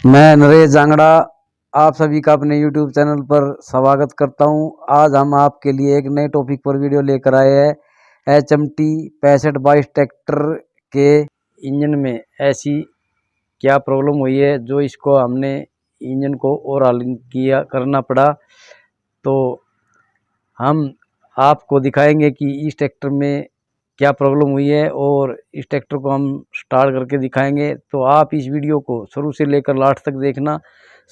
मैं नरेश जांगड़ा आप सभी का अपने YouTube चैनल पर स्वागत करता हूं। आज हम आपके लिए एक नए टॉपिक पर वीडियो लेकर आए हैं। HMT 6522 ट्रैक्टर के इंजन में ऐसी क्या प्रॉब्लम हुई है जो इसको हमने इंजन को और ऑयलिंग किया करना पड़ा। तो हम आपको दिखाएंगे कि इस ट्रैक्टर में क्या प्रॉब्लम हुई है और इस ट्रैक्टर को हम स्टार्ट करके दिखाएंगे। तो आप इस वीडियो को शुरू से लेकर लास्ट तक देखना।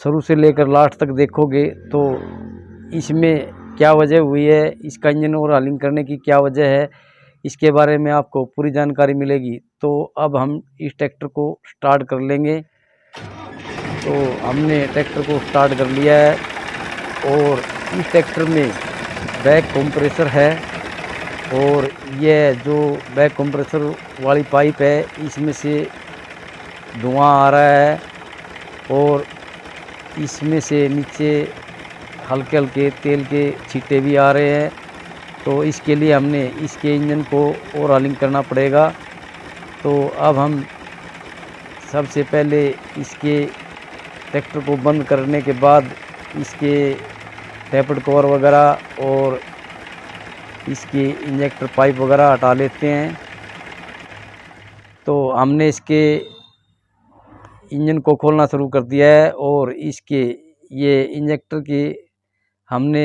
शुरू से लेकर लास्ट तक देखोगे तो इसमें क्या वजह हुई है, इसका इंजन और ऑयलिंग करने की क्या वजह है, इसके बारे में आपको पूरी जानकारी मिलेगी। तो अब हम इस ट्रैक्टर को स्टार्ट कर लेंगे। तो हमने ट्रैक्टर को स्टार्ट कर लिया है और इस ट्रैक्टर में बैक कंप्रेसर है और यह जो बैक कंप्रेसर वाली पाइप है इसमें से धुआं आ रहा है और इसमें से नीचे हल्के हल्के तेल के छींटे भी आ रहे हैं। तो इसके लिए हमने इसके इंजन को और ऑयलिंग करना पड़ेगा। तो अब हम सबसे पहले इसके ट्रैक्टर को बंद करने के बाद इसके टैपर्ड कवर वगैरह और इसकी इंजेक्टर पाइप वगैरह हटा लेते हैं। तो हमने इसके इंजन को खोलना शुरू कर दिया है और इसके ये इंजेक्टर की हमने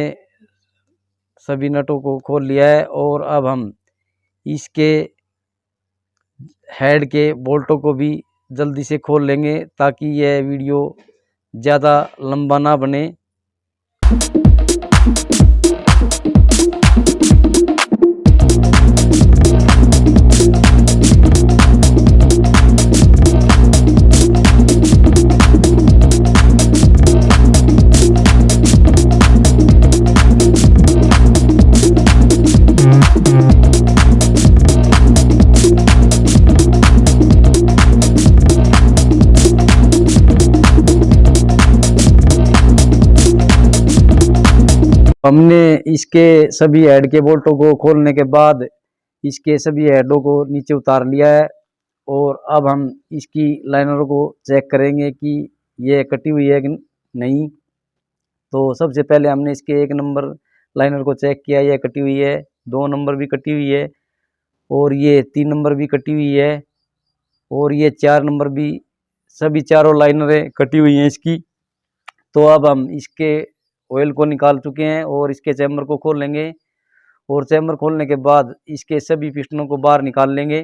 सभी नटों को खोल लिया है और अब हम इसके हेड के बोल्टों को भी जल्दी से खोल लेंगे ताकि यह वीडियो ज़्यादा लंबा ना बने। हमने इसके सभी हेड के बोल्टों को खोलने के बाद इसके सभी हेडों को नीचे उतार लिया है और अब हम इसकी लाइनरों को चेक करेंगे कि ये कटी हुई है कि नहीं। तो सबसे पहले हमने इसके 1 नंबर लाइनर को चेक किया, यह कटी हुई है। 2 नंबर भी कटी हुई है और ये 3 नंबर भी कटी हुई है और ये 4 नंबर भी, सभी चारों लाइनरें कटी हुई हैं इसकी। तो अब हम इसके ऑयल को निकाल चुके हैं और इसके चैम्बर को खोल लेंगे और चैम्बर खोलने के बाद इसके सभी पिस्टनों को बाहर निकाल लेंगे।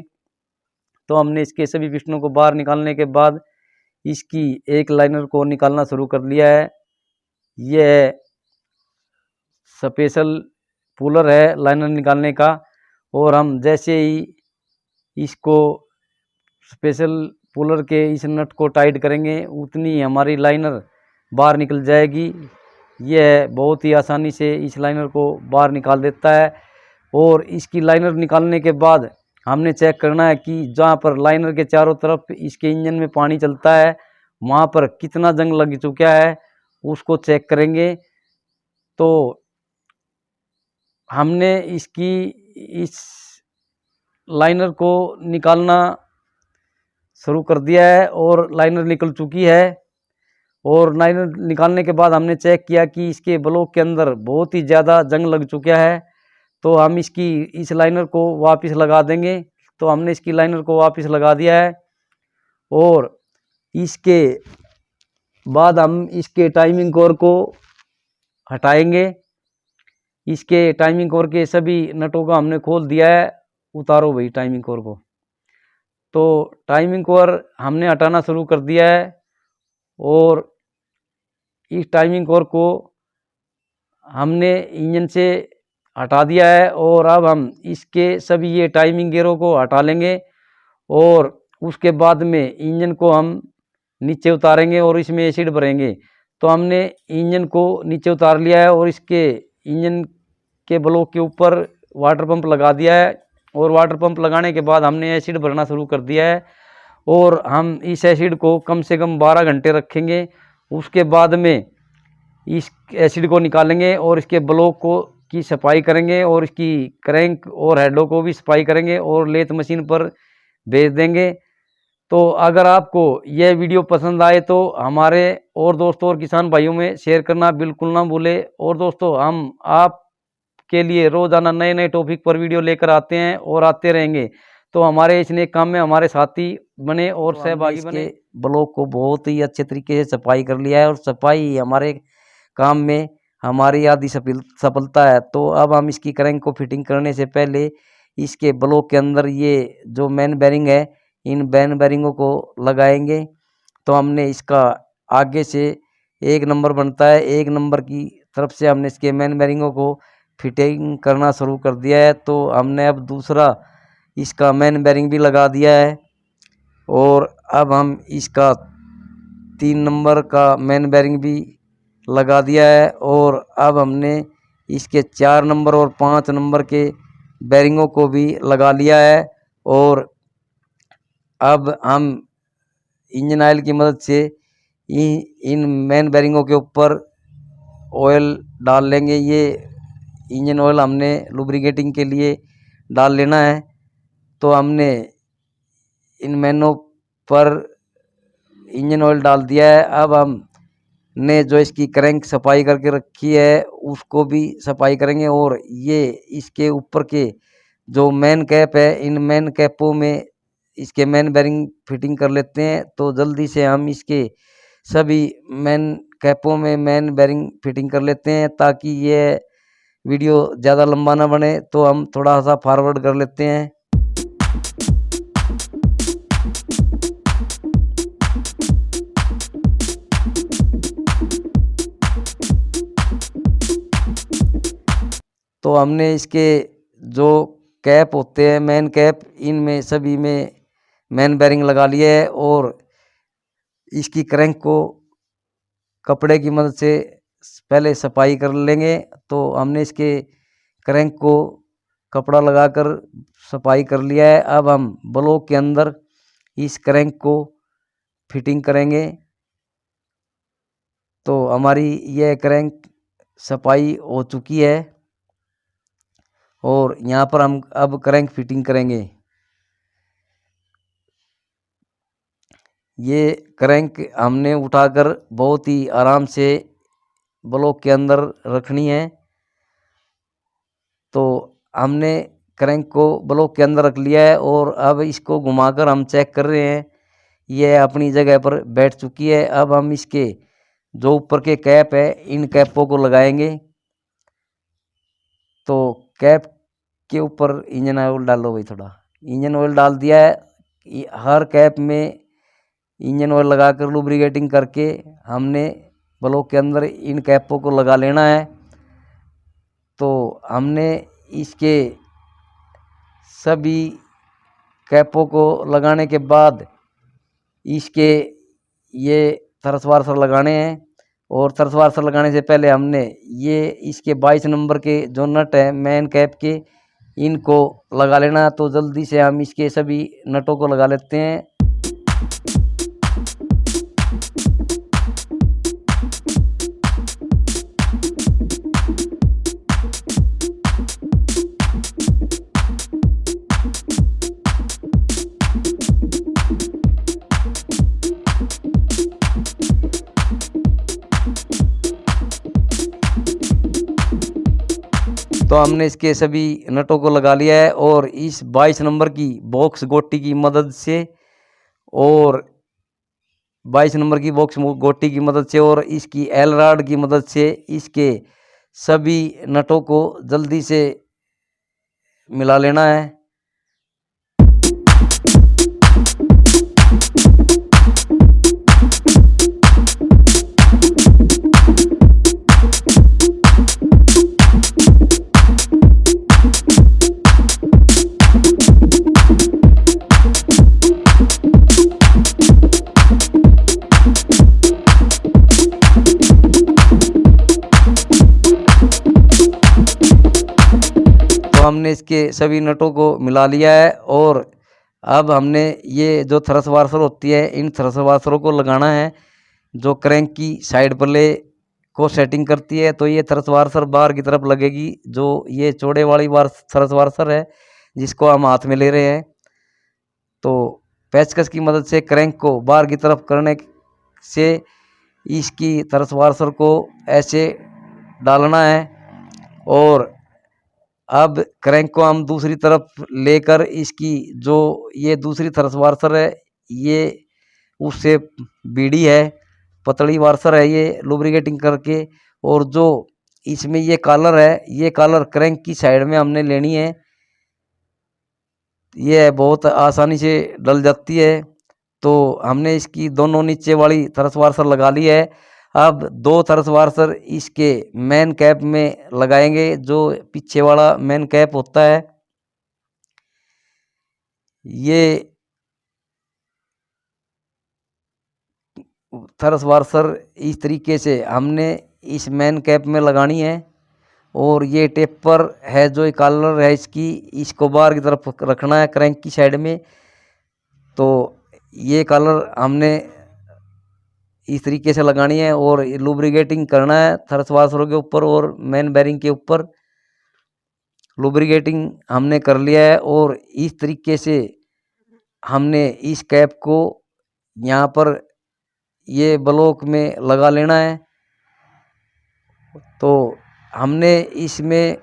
तो हमने इसके सभी पिस्टनों को बाहर निकालने के बाद इसकी एक लाइनर को निकालना शुरू कर लिया है। यह स्पेशल पुलर है लाइनर निकालने का और हम जैसे ही इसको स्पेशल पुलर के इस नट को टाइट करेंगे उतनी हमारी लाइनर बाहर निकल जाएगी। यह बहुत ही आसानी से इस लाइनर को बाहर निकाल देता है और इसकी लाइनर निकालने के बाद हमने चेक करना है कि जहाँ पर लाइनर के चारों तरफ इसके इंजन में पानी चलता है वहाँ पर कितना जंग लग चुका है, उसको चेक करेंगे। तो हमने इसकी इस लाइनर को निकालना शुरू कर दिया है और लाइनर निकल चुकी है और लाइनर निकालने के बाद हमने चेक किया कि इसके ब्लॉक के अंदर बहुत ही ज़्यादा जंग लग चुका है। तो हम इसकी इस लाइनर को वापस लगा देंगे। तो हमने इसकी लाइनर को वापस लगा दिया है और इसके बाद हम इसके टाइमिंग कोर को हटाएंगे। इसके टाइमिंग कोर के सभी नटों को हमने खोल दिया है। उतारो भाई टाइमिंग कोर को। तो टाइमिंग कोर हमने हटाना शुरू कर दिया है और इस टाइमिंग कोर को हमने इंजन से हटा दिया है और अब हम इसके सभी ये टाइमिंग गियरों को हटा लेंगे और उसके बाद में इंजन को हम नीचे उतारेंगे और इसमें एसिड भरेंगे। तो हमने इंजन को नीचे उतार लिया है और इसके इंजन के ब्लॉक के ऊपर वाटर पंप लगा दिया है और वाटर पंप लगाने के बाद हमने एसिड भरना शुरू कर दिया है और हम इस एसिड को कम से कम 12 घंटे रखेंगे। उसके बाद में इस एसिड को निकालेंगे और इसके ब्लॉक को की सफाई करेंगे और इसकी क्रैंक और हेडों को भी सफाई करेंगे और लेथ मशीन पर भेज देंगे। तो अगर आपको यह वीडियो पसंद आए तो हमारे और दोस्तों और किसान भाइयों में शेयर करना बिल्कुल ना भूलें। और दोस्तों, हम आपके लिए रोज़ाना नए नए टॉपिक पर वीडियो लेकर आते हैं और आते रहेंगे। तो हमारे इस नेक काम में हमारे साथी बने और सहभागी बने। ब्लॉक को बहुत ही अच्छे तरीके से सफाई कर लिया है और सफाई हमारे काम में हमारी आधी सफलता है। तो अब हम इसकी क्रैंक को फिटिंग करने से पहले इसके ब्लॉक के अंदर ये जो मेन बेरिंग है, इन मेन बेरिंगों को लगाएंगे। तो हमने इसका आगे से 1 नंबर बनता है, 1 नंबर की तरफ से हमने इसके मेन बेरिंगों को फिटिंग करना शुरू कर दिया है। तो हमने अब दूसरा इसका मेन बेरिंग भी लगा दिया है और अब हम इसका 3 नंबर का मेन बेरिंग भी लगा दिया है और अब हमने इसके 4 नंबर और 5 नंबर के बेरिंगों को भी लगा लिया है। और अब हम इंजन ऑयल की मदद से इन मेन बेरिंगों के ऊपर ऑयल डाल लेंगे। ये इंजन ऑयल हमने लुब्रिकेटिंग के लिए डाल लेना है। तो हमने इन मेनों पर इंजन ऑयल डाल दिया है। अब हमने जो इसकी क्रैंक सफाई करके रखी है उसको भी सफाई करेंगे और ये इसके ऊपर के जो मेन कैप है, इन मेन कैपों में इसके मेन बेरिंग फिटिंग कर लेते हैं। तो जल्दी से हम इसके सभी मेन कैपों में मेन बेरिंग फिटिंग कर लेते हैं ताकि ये वीडियो ज़्यादा लंबा ना बने। तो हम थोड़ा सा फॉरवर्ड कर लेते हैं। तो हमने इसके जो कैप होते हैं, मेन कैप, इनमें सभी में मेन बेरिंग लगा लिए है और इसकी क्रैंक को कपड़े की मदद से पहले सफाई कर लेंगे। तो हमने इसके क्रैंक को कपड़ा लगाकर सफाई कर लिया है। अब हम ब्लॉक के अंदर इस क्रैंक को फिटिंग करेंगे। तो हमारी यह क्रैंक सफाई हो चुकी है और यहाँ पर हम अब क्रैंक फिटिंग करेंगे। ये क्रैंक हमने उठाकर बहुत ही आराम से ब्लॉक के अंदर रखनी है। तो हमने क्रैंक को ब्लॉक के अंदर रख लिया है और अब इसको घुमाकर हम चेक कर रहे हैं, यह अपनी जगह पर बैठ चुकी है। अब हम इसके जो ऊपर के कैप है, इन कैपों को लगाएंगे। तो कैप के ऊपर इंजन ऑयल डालो भाई, थोड़ा इंजन ऑयल डाल दिया है। हर कैप में इंजन ऑयल लगाकर लुब्रिकेटिंग करके हमने ब्लॉक के अंदर इन कैपों को लगा लेना है। तो हमने इसके सभी कैपों को लगाने के बाद इसके ये थ्रस्ट वाशर लगाने हैं और थ्रस्ट वाशर लगाने से पहले हमने ये इसके 22 नंबर के जो नट है मेन कैप के, इनको लगा लेना। तो जल्दी से हम इसके सभी नटों को लगा लेते हैं। तो हमने इसके सभी नटों को लगा लिया है और इस 22 नंबर की बॉक्स गोटी की मदद से और 22 नंबर की बॉक्स गोटी की मदद से और इसकी एल रॉड की मदद से इसके सभी नटों को जल्दी से मिला लेना है। हमने इसके सभी नटों को मिला लिया है और अब हमने ये जो थ्रस्ट वाशर होती है, इन थ्रस्ट वाशरों को लगाना है जो क्रैंक की साइड प्ले को सेटिंग करती है। तो ये थ्रस्ट वाशर बाहर की तरफ लगेगी, जो ये चौड़े वाली थ्रस्ट वाशर है जिसको हम हाथ में ले रहे हैं। तो पेचकस की मदद से क्रैंक को बाहर की तरफ करने से इसकी थ्रस्ट वाशर को ऐसे डालना है, और अब क्रैंक को हम दूसरी तरफ लेकर इसकी जो ये दूसरी थ्रस्ट वाशर है, ये उससे बीड़ी है, पतली वाशर है ये लुब्रिकेटिंग करके। और जो इसमें ये कॉलर है, ये कॉलर क्रैंक की साइड में हमने लेनी है। ये बहुत आसानी से डल जाती है। तो हमने इसकी दोनों नीचे वाली थ्रस्ट वाशर लगा ली है। अब दो थ्रस्ट वाशर इसके मेन कैप में लगाएंगे, जो पीछे वाला मेन कैप होता है। ये थ्रस्ट वाशर इस तरीके से हमने इस मेन कैप में लगानी है, और ये टेपर है जो ये कॉलर है इसकी, इसको बाहर की तरफ रखना है क्रैंक की साइड में। तो ये कॉलर हमने इस तरीके से लगानी है, और लुब्रिकेटिंग करना है थ्रस्ट वाशरों के ऊपर और मेन बेरिंग के ऊपर। लुब्रिकेटिंग हमने कर लिया है, और इस तरीके से हमने इस कैप को यहाँ पर ये ब्लॉक में लगा लेना है। तो हमने इसमें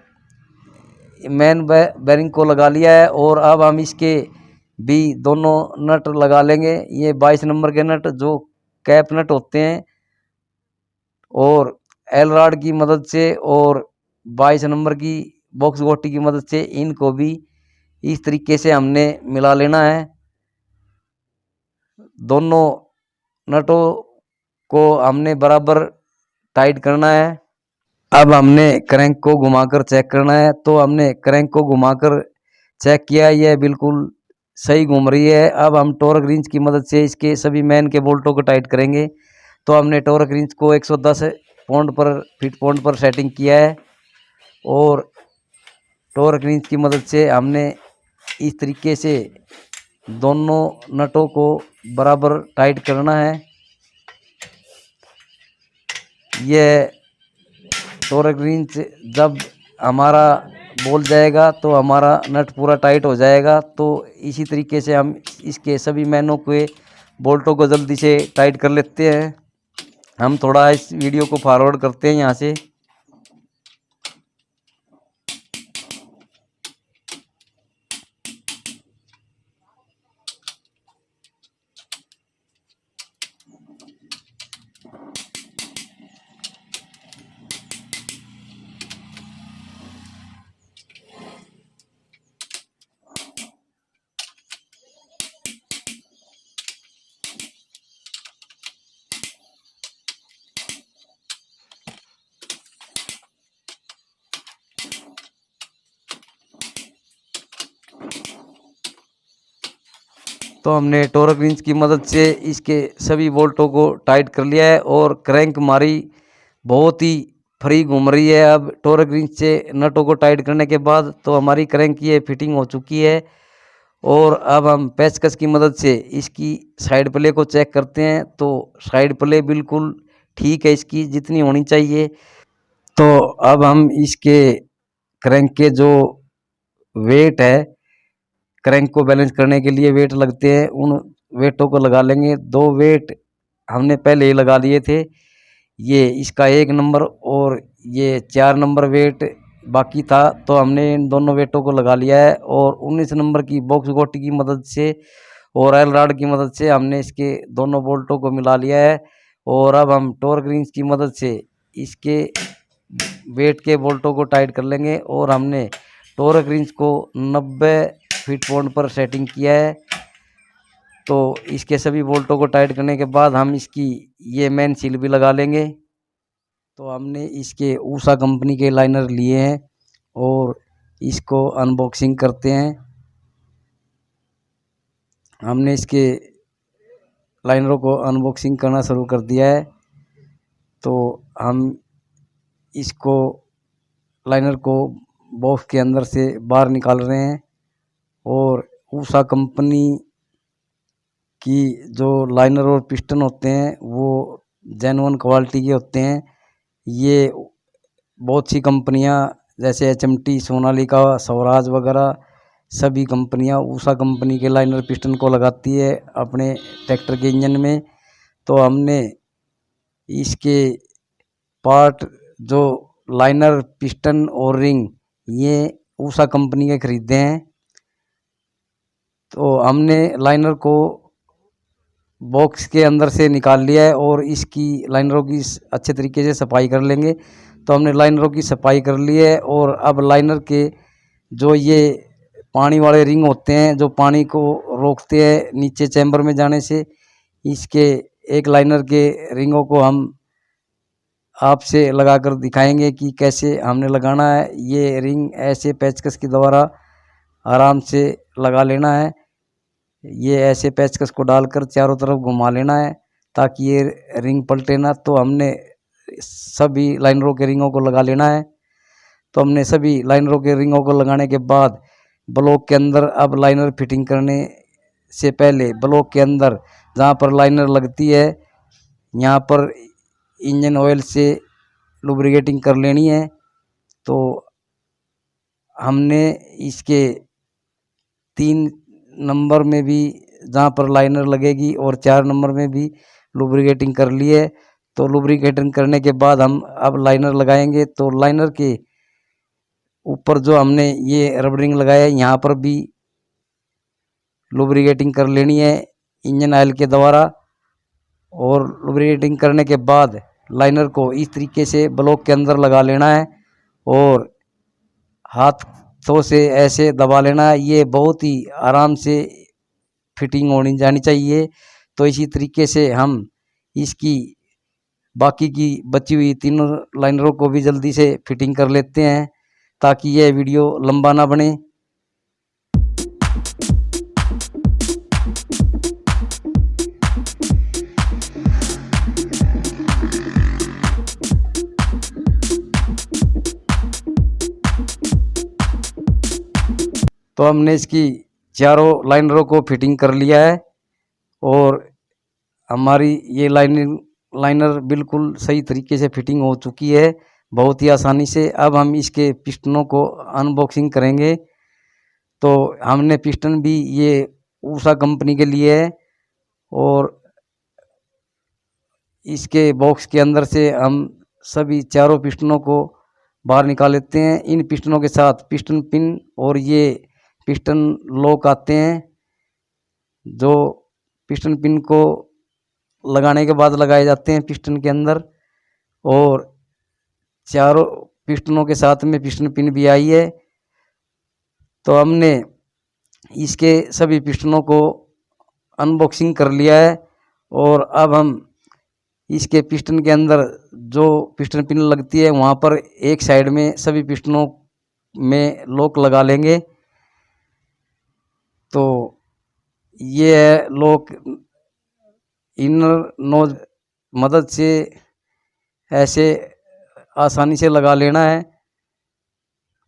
मेन बेरिंग को लगा लिया है, और अब हम इसके भी दोनों नट लगा लेंगे। ये 22 नंबर के नट जो कैप नट होते हैं, और एल रॉड की मदद से और 22 नंबर की बॉक्स गोटी की मदद से इनको भी इस तरीके से हमने मिला लेना है। दोनों नटों को हमने बराबर टाइट करना है। अब हमने क्रैंक को घुमाकर चेक करना है। तो हमने क्रैंक को घुमाकर चेक किया, यह बिल्कुल सही घूम रही है। अब हम टॉर्क रिंच की मदद से इसके सभी मैन के बोल्टों को टाइट करेंगे। तो हमने टॉर्क रिंच को 110 पॉइंट पर फीट पॉइंट पर सेटिंग किया है, और टॉर्क रिंच की मदद से हमने इस तरीके से दोनों नटों को बराबर टाइट करना है। यह टॉर्क रिंच जब हमारा बोल जाएगा तो हमारा नट पूरा टाइट हो जाएगा। तो इसी तरीके से हम इसके सभी मैनों के बोल्टों को जल्दी से टाइट कर लेते हैं। हम थोड़ा इस वीडियो को फॉरवर्ड करते हैं यहाँ से। तो हमने टॉर्क रिंच की मदद से इसके सभी बोल्टों को टाइट कर लिया है, और क्रैंक हमारी बहुत ही फ्री घूम रही है। अब टॉर्क रिंच से नटों को टाइट करने के बाद तो हमारी क्रैंक की फिटिंग हो चुकी है। और अब हम पेचकस की मदद से इसकी साइड प्ले को चेक करते हैं। तो साइड प्ले बिल्कुल ठीक है, इसकी जितनी होनी चाहिए। तो अब हम इसके क्रैंक के जो वेट है, क्रैंक को बैलेंस करने के लिए वेट लगते हैं, उन वेटों को लगा लेंगे। दो वेट हमने पहले ही लगा लिए थे, ये इसका 1 नंबर और ये 4 नंबर वेट बाकी था। तो हमने इन दोनों वेटों को लगा लिया है, और 19 नंबर की बॉक्स गोटी की मदद से और एल रॉड की मदद से हमने इसके दोनों बोल्टों को मिला लिया है। और अब हम टॉर्क रिंच की मदद से इसके वेट के बोल्टों को टाइट कर लेंगे, और हमने टॉर्क रिंच को 90 फीट पॉइंट पर सेटिंग किया है। तो इसके सभी बोल्टों को टाइट करने के बाद हम इसकी ये मेन सील भी लगा लेंगे। तो हमने इसके ऊषा कंपनी के लाइनर लिए हैं, और इसको अनबॉक्सिंग करते हैं। हमने इसके लाइनरों को अनबॉक्सिंग करना शुरू कर दिया है। तो हम इसको लाइनर को बॉक्स के अंदर से बाहर निकाल रहे हैं, और ऊषा कंपनी की जो लाइनर और पिस्टन होते हैं वो जेन्युइन क्वालिटी के होते हैं। ये बहुत सी कंपनियां जैसे HMT, सोनालिका, स्वराज वगैरह सभी कंपनियां उषा कंपनी के लाइनर पिस्टन को लगाती है अपने ट्रैक्टर के इंजन में। तो हमने इसके पार्ट जो लाइनर, पिस्टन और रिंग ये उषा कंपनी के खरीदे हैं। तो हमने लाइनर को बॉक्स के अंदर से निकाल लिया है और इसकी लाइनरों की अच्छे तरीके से सफाई कर लेंगे। तो हमने लाइनरों की सफाई कर ली है और अब लाइनर के जो ये पानी वाले रिंग होते हैं जो पानी को रोकते हैं नीचे चैम्बर में जाने से, इसके एक लाइनर के रिंगों को हम आपसे लगाकर दिखाएंगे कि कैसे हमने लगाना है। ये रिंग ऐसे पेचकस के द्वारा आराम से लगा लेना है। ये ऐसे पेचकस को डालकर चारों तरफ घुमा लेना है ताकि ये रिंग पलटे ना। तो हमने सभी लाइनरों के रिंगों को लगा लेना है। तो हमने सभी लाइनरों के रिंगों को लगाने के बाद ब्लॉक के अंदर अब लाइनर फिटिंग करने से पहले ब्लॉक के अंदर जहाँ पर लाइनर लगती है यहाँ पर इंजन ऑयल से लुब्रिकेटिंग कर लेनी है। तो हमने इसके 3 नंबर में भी जहाँ पर लाइनर लगेगी और 4 नंबर में भी लुब्रिकेटिंग कर ली है। तो लुब्रिकेटिंग करने के बाद हम अब लाइनर लगाएंगे। तो लाइनर के ऊपर जो हमने ये रबरिंग लगाया है यहाँ पर भी लुब्रिकेटिंग कर लेनी है इंजन ऑयल के द्वारा। और लुब्रिकेटिंग करने के बाद लाइनर को इस तरीके से ब्लॉक के अंदर लगा लेना है और हाथों से ऐसे दबा लेना है। ये बहुत ही आराम से फिटिंग होनी जानी चाहिए। तो इसी तरीके से हम इसकी बाकी की बची हुई 3 लाइनरों को भी जल्दी से फिटिंग कर लेते हैं ताकि यह वीडियो लंबा ना बने। तो हमने इसकी चारों लाइनरों को फिटिंग कर लिया है और हमारी ये लाइनर बिल्कुल सही तरीके से फिटिंग हो चुकी है बहुत ही आसानी से। अब हम इसके पिस्टनों को अनबॉक्सिंग करेंगे। तो हमने पिस्टन भी ये उषा कंपनी के लिए है और इसके बॉक्स के अंदर से हम सभी चारों पिस्टनों को बाहर निकाल लेते हैं। इन पिस्टनों के साथ पिस्टन पिन और ये पिस्टन लॉक आते हैं जो पिस्टन पिन को लगाने के बाद लगाए जाते हैं पिस्टन के अंदर। और चारों पिस्टनों के साथ में पिस्टन पिन भी आई है। तो हमने इसके सभी पिस्टनों को अनबॉक्सिंग कर लिया है और अब हम इसके पिस्टन के अंदर जो पिस्टन पिन लगती है वहाँ पर एक साइड में सभी पिस्टनों में लॉक लगा लेंगे। तो ये है लॉक, इनर नोज मदद से ऐसे आसानी से लगा लेना है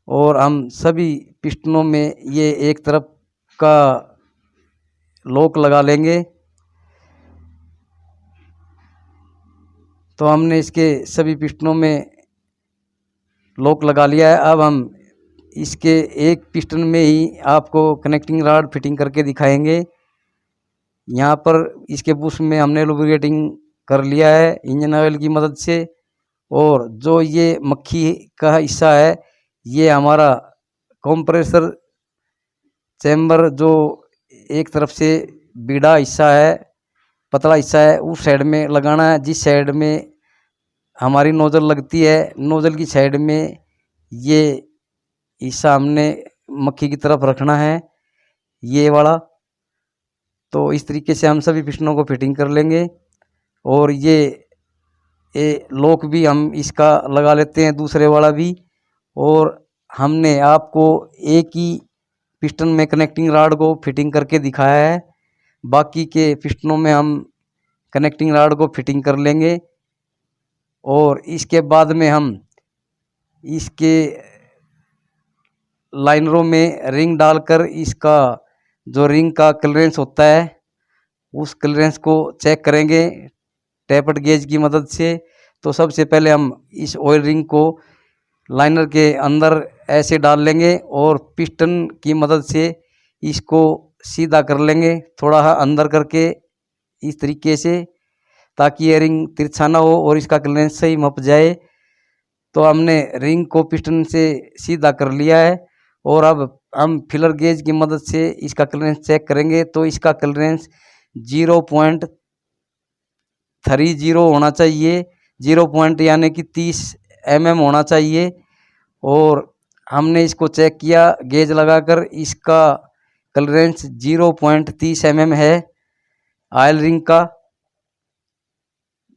और हम सभी पिस्टनों में ये एक तरफ का लॉक लगा लेंगे। तो हमने इसके सभी पिस्टनों में लॉक लगा लिया है। अब हम इसके एक पिस्टन में ही आपको कनेक्टिंग रॉड फिटिंग करके दिखाएंगे। यहाँ पर इसके बुश में हमने लुब्रिकेटिंग कर लिया है इंजन ऑयल की मदद से। और जो ये मक्खी का हिस्सा है ये हमारा कंप्रेसर चैम्बर जो एक तरफ से बीड़ा हिस्सा है, पतला हिस्सा है, उस साइड में लगाना है। जिस साइड में हमारी नोज़ल लगती है नोज़ल की साइड में ये हिस्सा हमने मक्खी की तरफ रखना है, ये वाला। तो इस तरीके से हम सभी पिस्टनों को फिटिंग कर लेंगे। और ये लॉक भी हम इसका लगा लेते हैं दूसरे वाला भी। और हमने आपको एक ही पिस्टन में कनेक्टिंग रॉड को फिटिंग करके दिखाया है, बाकी के पिस्टनों में हम कनेक्टिंग रॉड को फिटिंग कर लेंगे। और इसके बाद में हम इसके लाइनरों में रिंग डालकर इसका जो रिंग का क्लियरेंस होता है उस क्लियरेंस को चेक करेंगे टैपर्ड गेज की मदद से। तो सबसे पहले हम इस ऑयल रिंग को लाइनर के अंदर ऐसे डाल लेंगे और पिस्टन की मदद से इसको सीधा कर लेंगे, थोड़ा अंदर करके इस तरीके से, ताकि ये रिंग तिरछा ना हो और इसका क्लियरेंस सही मप जाए। तो हमने रिंग को पिस्टन से सीधा कर लिया है और अब हम फिलर गेज की मदद से इसका क्लियरेंस चेक करेंगे। तो इसका क्लियरेंस 0.30 होना चाहिए, 0 पॉइंट यानी कि 30 mm होना चाहिए। और हमने इसको चेक किया गेज लगाकर, इसका क्लियरेंस 0.30 mm है ऑयल रिंग का।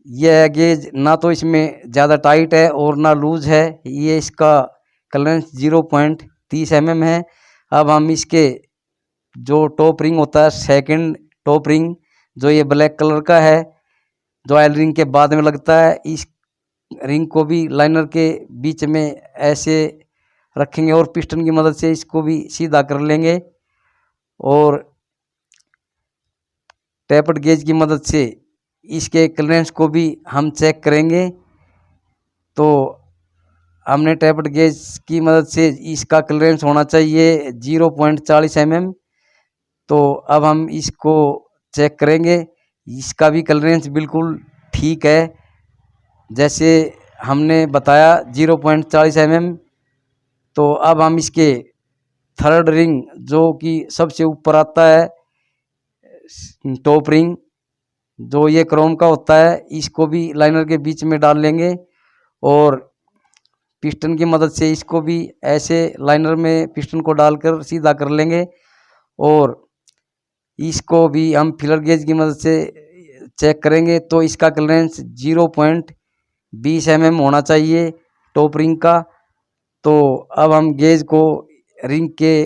यह गेज ना तो इसमें ज़्यादा टाइट है और ना लूज है, ये इसका क्लियरेंस 0.30 mm है। अब हम इसके जो टॉप रिंग होता है, सेकंड टॉप रिंग, जो ये ब्लैक कलर का है, जो ऑयल रिंग के बाद में लगता है, इस रिंग को भी लाइनर के बीच में ऐसे रखेंगे और पिस्टन की मदद से इसको भी सीधा कर लेंगे और टैपर्ड गेज की मदद से इसके क्लियरेंस को भी हम चेक करेंगे। तो हमने टैपर्ड गेज की मदद से इसका क्लियरेंस होना चाहिए 0.40 mm। तो अब हम इसको चेक करेंगे, इसका भी क्लियरेंस बिल्कुल ठीक है जैसे हमने बताया 0.40 mm। तो अब हम इसके थर्ड रिंग, जो कि सबसे ऊपर आता है, टॉप रिंग, जो ये क्रोम का होता है, इसको भी लाइनर के बीच में डाल लेंगे और पिस्टन की मदद से इसको भी ऐसे लाइनर में पिस्टन को डालकर सीधा कर लेंगे और इसको भी हम फिलर गेज की मदद से चेक करेंगे। तो इसका क्लियरेंस 0.20 mm होना चाहिए टॉप रिंग का। तो अब हम गेज को रिंग के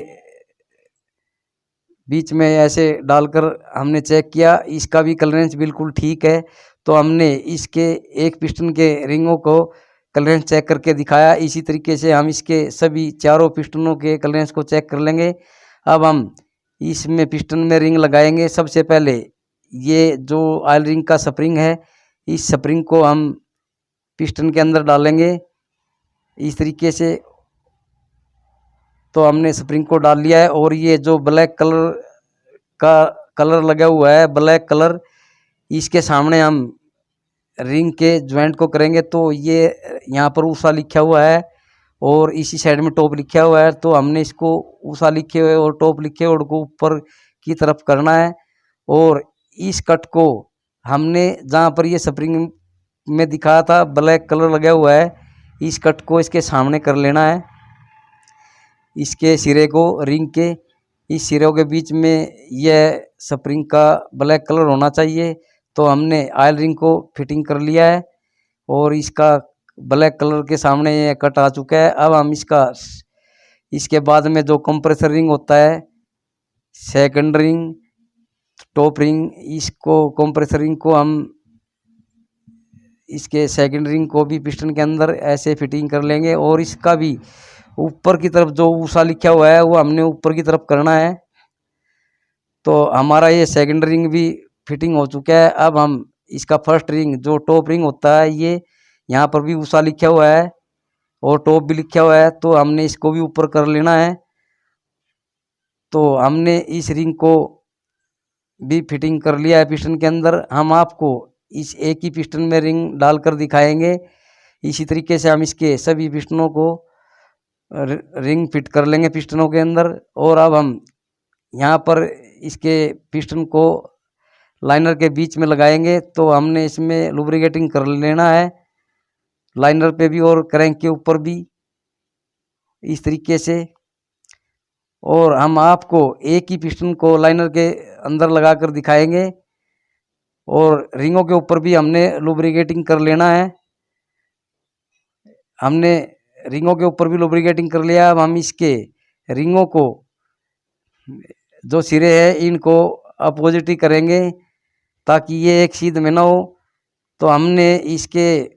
बीच में ऐसे डालकर हमने चेक किया, इसका भी क्लियरेंस बिल्कुल ठीक है। तो हमने इसके एक पिस्टन के रिंगों को क्लियरेंस चेक करके दिखाया। इसी तरीके से हम इसके सभी चारों पिस्टनों के क्लियरेंस को चेक कर लेंगे। अब हम इसमें पिस्टन में रिंग लगाएंगे। सबसे पहले ये जो ऑयल रिंग का स्प्रिंग है, इस स्प्रिंग को हम पिस्टन के अंदर डालेंगे इस तरीके से। तो हमने स्प्रिंग को डाल लिया है और ये जो ब्लैक कलर का कलर लगा हुआ है, ब्लैक कलर, इसके सामने हम रिंग के ज्वाइंट को करेंगे। तो ये यहाँ पर ऊषा लिखा हुआ है और इसी साइड में टॉप लिखा हुआ है। तो हमने इसको ऊषा लिखे हुए और टॉप लिखे हुए को ऊपर की तरफ करना है और इस कट को हमने जहाँ पर ये स्प्रिंग में दिखाया था ब्लैक कलर लगा हुआ है, इस कट को इसके सामने कर लेना है। इसके सिरे को, रिंग के इस सिरों के बीच में यह स्प्रिंग का ब्लैक कलर होना चाहिए। तो हमने ऑयल रिंग को फिटिंग कर लिया है और इसका ब्लैक कलर के सामने ये कट आ चुका है। अब हम इसके बाद में जो कंप्रेसर रिंग होता है, सेकंड रिंग, टॉप रिंग, इसको कंप्रेसर रिंग को हम इसके सेकंड रिंग को भी पिस्टन के अंदर ऐसे फिटिंग कर लेंगे और इसका भी ऊपर की तरफ जो ऊषा लिखा हुआ है वो हमने ऊपर की तरफ करना है। तो हमारा ये सेकंड रिंग भी फिटिंग हो चुका है। अब हम इसका फर्स्ट रिंग जो टॉप रिंग होता है, ये यहाँ पर भी ऊषा लिखा हुआ है और टॉप भी लिखा हुआ है, तो हमने इसको भी ऊपर कर लेना है। तो हमने इस रिंग को भी फिटिंग कर लिया है पिस्टन के अंदर। हम आपको इस एक ही पिस्टन में रिंग डालकर दिखाएंगे। इसी तरीके से हम इसके सभी पिस्टनों को रिंग फिट कर लेंगे पिस्टनों के अंदर। और अब हम यहाँ पर इसके पिस्टन को लाइनर के बीच में लगाएंगे। तो हमने इसमें लुब्रिकेटिंग कर लेना है, लाइनर पे भी और क्रैंक के ऊपर भी इस तरीके से। और हम आपको एक ही पिस्टन को लाइनर के अंदर लगाकर दिखाएंगे और रिंगों के ऊपर भी हमने लुब्रिकेटिंग कर लेना है। हमने रिंगों के ऊपर भी लुब्रिकेटिंग कर लिया। अब हम इसके रिंगों को जो सिरे हैं इनको अपोजिट ही करेंगे ताकि ये एक सीध में ना हो। तो हमने इसके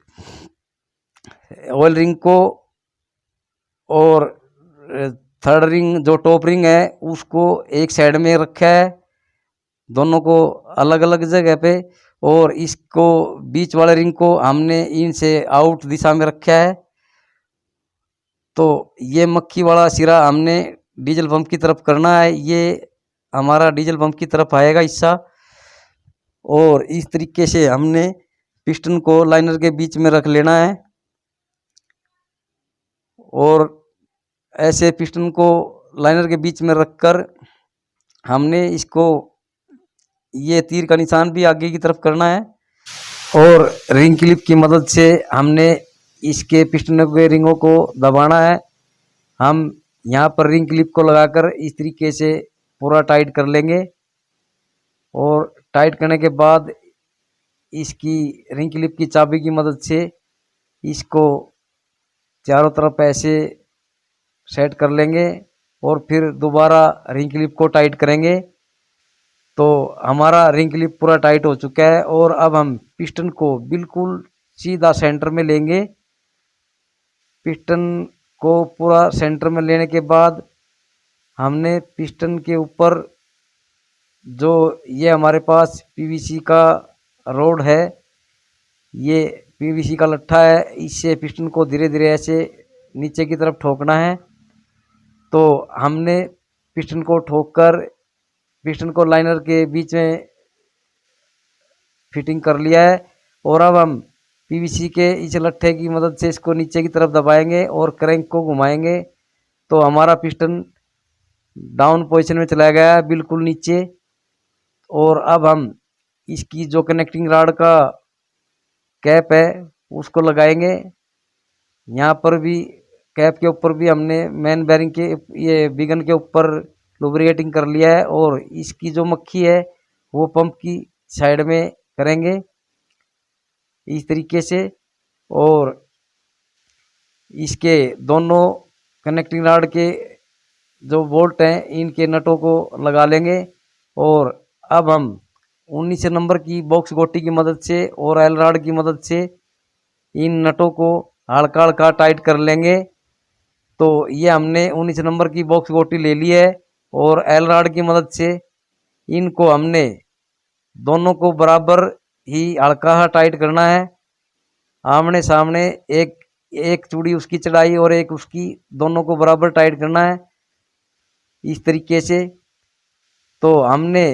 ऑयल रिंग को और थर्ड रिंग जो टॉप रिंग है उसको एक साइड में रखा है, दोनों को अलग अलग जगह पे। और इसको बीच वाले रिंग को हमने इन से आउट दिशा में रखा है। तो ये मक्खी वाला सिरा हमने डीजल पंप की तरफ करना है, ये हमारा डीजल पंप की तरफ आएगा हिस्सा। और इस तरीके से हमने पिस्टन को लाइनर के बीच में रख लेना है और ऐसे पिस्टन को लाइनर के बीच में रखकर हमने इसको ये तीर का निशान भी आगे की तरफ करना है। और रिंग क्लिप की मदद से हमने इसके पिस्टन के रिंगों को दबाना है। हम यहाँ पर रिंग क्लिप को लगाकर इस तरीके से पूरा टाइट कर लेंगे और टाइट करने के बाद इसकी रिंग क्लिप की चाबी की मदद से इसको चारों तरफ ऐसे सेट कर लेंगे और फिर दोबारा रिंग क्लिप को टाइट करेंगे। तो हमारा रिंग क्लिप पूरा टाइट हो चुका है और अब हम पिस्टन को बिल्कुल सीधा सेंटर में लेंगे। पिस्टन को पूरा सेंटर में लेने के बाद हमने पिस्टन के ऊपर जो ये हमारे पास पीवीसी का रोड है, ये पीवीसी का लट्ठा है, इससे पिस्टन को धीरे धीरे ऐसे नीचे की तरफ ठोकना है। तो हमने पिस्टन को ठोककर पिस्टन को लाइनर के बीच में फिटिंग कर लिया है और अब हम पीवीसी के इस लट्ठे की मदद से इसको नीचे की तरफ दबाएंगे और क्रैंक को घुमाएंगे। तो हमारा पिस्टन डाउन पोजीशन में चला गया है, बिल्कुल नीचे। और अब हम इसकी जो कनेक्टिंग रॉड का कैप है उसको लगाएंगे। यहाँ पर भी कैप के ऊपर भी हमने मेन बेरिंग के ये बिगन के ऊपर लुब्रिकेटिंग कर लिया है और इसकी जो मक्खी है वो पंप की साइड में करेंगे इस तरीके से। और इसके दोनों कनेक्टिंग रॉड के जो बोल्ट हैं इनके नटों को लगा लेंगे। और अब हम 19 नंबर की बॉक्स गोटी की मदद से और एल रॉड की मदद से इन नटों को हल्का हल्का टाइट कर लेंगे। तो ये हमने 19 नंबर की बॉक्स गोटी ले ली है और एल रॉड की मदद से इनको हमने दोनों को बराबर ही हल्का टाइट करना है। आमने सामने एक चूड़ी उसकी चढ़ाई और एक उसकी, दोनों को बराबर टाइट करना है इस तरीके से। तो हमने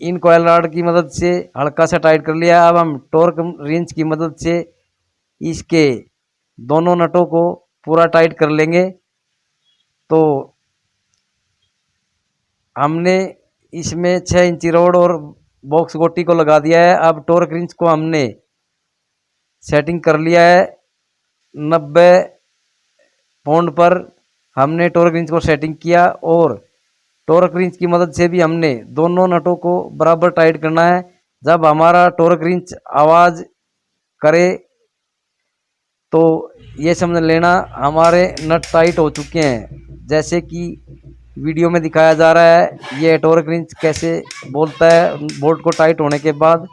इनको एल रॉड की मदद से हल्का सा टाइट कर लिया। अब हम टॉर्क रिंच की मदद से इसके दोनों नटों को पूरा टाइट कर लेंगे। तो हमने इसमें 6 इंची रोड और बॉक्स गोटी को लगा दिया है। अब टॉर्क रिंच को हमने सेटिंग कर लिया है 90 पौंड पर हमने टॉर्क रिंच को सेटिंग किया और टॉर्क रिंच की मदद से भी हमने दोनों नटों को बराबर टाइट करना है। जब हमारा टॉर्क रिंच आवाज़ करे तो ये समझ लेना हमारे नट टाइट हो चुके हैं। जैसे कि वीडियो में दिखाया जा रहा है ये टॉर्क रिंच कैसे बोलता है बोल्ट को टाइट होने के बाद।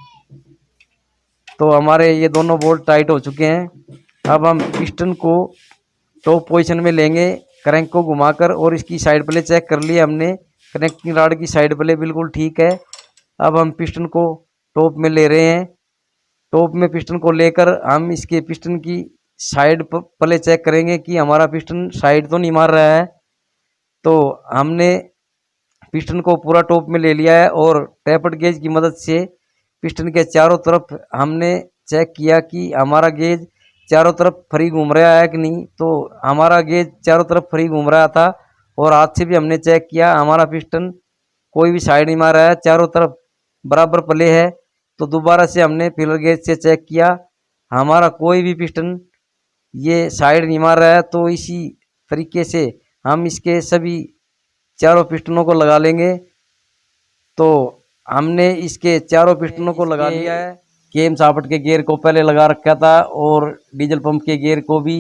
तो हमारे ये दोनों बोल्ट टाइट हो चुके हैं। अब हम पिस्टन को टॉप पोजीशन में लेंगे क्रैंक को घुमाकर और इसकी साइड प्ले चेक कर लिए हमने, कनेक्टिंग रॉड की साइड प्ले बिल्कुल ठीक है। अब हम पिस्टन को टॉप में ले रहे हैं। टॉप में पिस्टन को लेकर हम इसके पिस्टन की साइड प्ले चेक करेंगे कि हमारा पिस्टन साइड तो नहीं मार रहा है। तो हमने पिस्टन को पूरा टॉप में ले लिया है और टैपर्ड गेज की मदद से पिस्टन के चारों तरफ हमने चेक किया कि हमारा गेज चारों तरफ फ्री घूम रहा है कि नहीं। तो हमारा गेज चारों तरफ फ्री घूम रहा था और हाथ से भी हमने चेक किया, हमारा पिस्टन कोई भी साइड नहीं मार रहा है, चारों तरफ बराबर प्ले है। तो दोबारा से हमने फीलर गेज से चेक किया, हमारा कोई भी पिस्टन ये साइड नहीं मार रहा है। तो इसी तरीके से हम इसके सभी चारों पिस्टनों को लगा लेंगे। तो हमने इसके चारों पिस्टनों को लगा लिया है। केम सापट के गियर को पहले लगा रखा था और डीजल पंप के गियर को भी।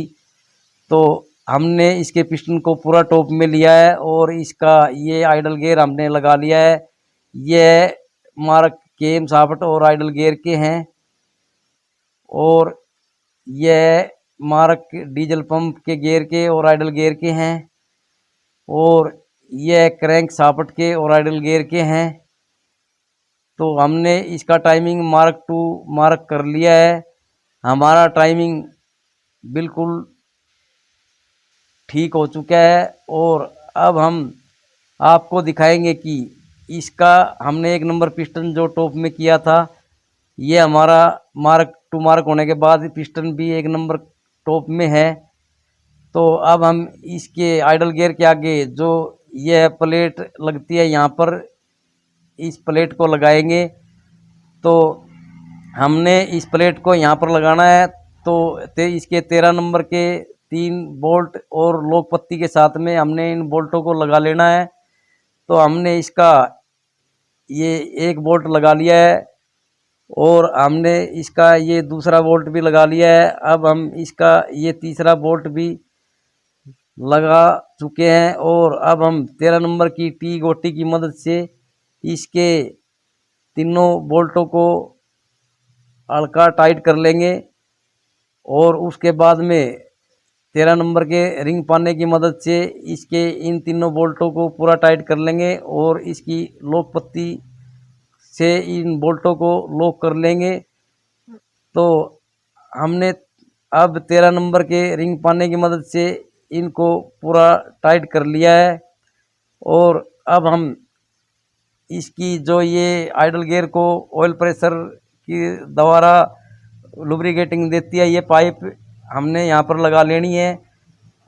तो हमने इसके पिस्टन को पूरा टॉप में लिया है और इसका ये आइडल गियर हमने लगा लिया है। ये मार्क केम सापट और आइडल गियर के हैं और यह मार्क डीजल पंप के गियर के और आइडल गियर के हैं और यह क्रैंक सापट के और आइडल गियर के हैं। तो हमने इसका टाइमिंग मार्क टू मार्क कर लिया है। हमारा टाइमिंग बिल्कुल ठीक हो चुका है और अब हम आपको दिखाएंगे कि इसका हमने 1 नंबर पिस्टन जो टॉप में किया था, ये हमारा मार्क टू मार्क होने के बाद पिस्टन भी 1 नंबर टॉप में है। तो अब हम इसके आइडल गियर के आगे जो यह प्लेट लगती है यहाँ पर, इस प्लेट को लगाएंगे। तो हमने इस प्लेट को यहाँ पर लगाना है। तो इसके 13 नंबर के 3 बोल्ट और लॉक पत्ती के साथ में हमने इन बोल्टों को लगा लेना है। तो हमने इसका ये एक बोल्ट लगा लिया है और हमने इसका ये दूसरा बोल्ट भी लगा लिया है। अब हम इसका ये तीसरा बोल्ट भी लगा चुके हैं और अब हम 13 नंबर की टी गोटी की मदद से इसके तीनों बोल्टों को हल्का टाइट कर लेंगे और उसके बाद में 13 नंबर के रिंग पाने की मदद से इसके इन तीनों बोल्टों को पूरा टाइट कर लेंगे और इसकी लॉक पत्ती से इन बोल्टों को लॉक कर लेंगे। तो हमने अब 13 नंबर के रिंग पाने की मदद से इनको पूरा टाइट कर लिया है और अब हम इसकी जो ये आइडल गियर को ऑयल प्रेशर की द्वारा लुब्रिकेटिंग देती है, ये पाइप हमने यहाँ पर लगा लेनी है